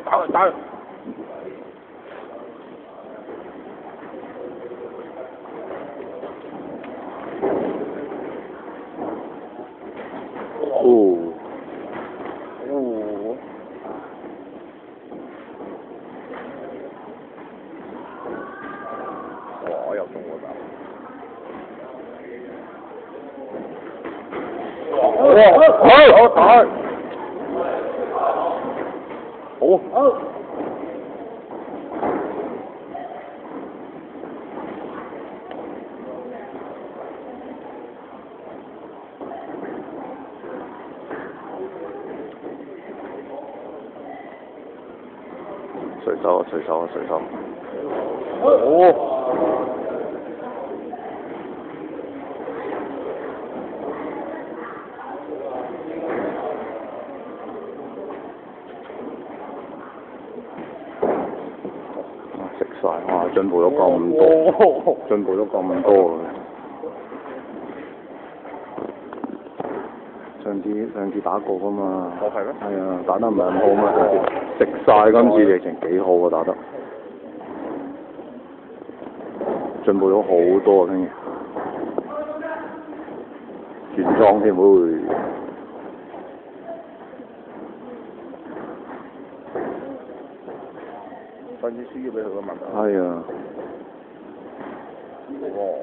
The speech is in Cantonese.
打佢打佢。哦。哦。哇！又中喎好，打。好。隨手啊！隨手啊！隨手。哦。食晒哇！進步咗咁多，進步咗咁多啊！上次打過噶嘛？哦，係咩？係啊，打得唔係咁好嘛，上次食晒今次疫情幾好啊打得，進步咗好多啊！跟住原裝添會。分支輸咗俾佢個問題。係啊。哦。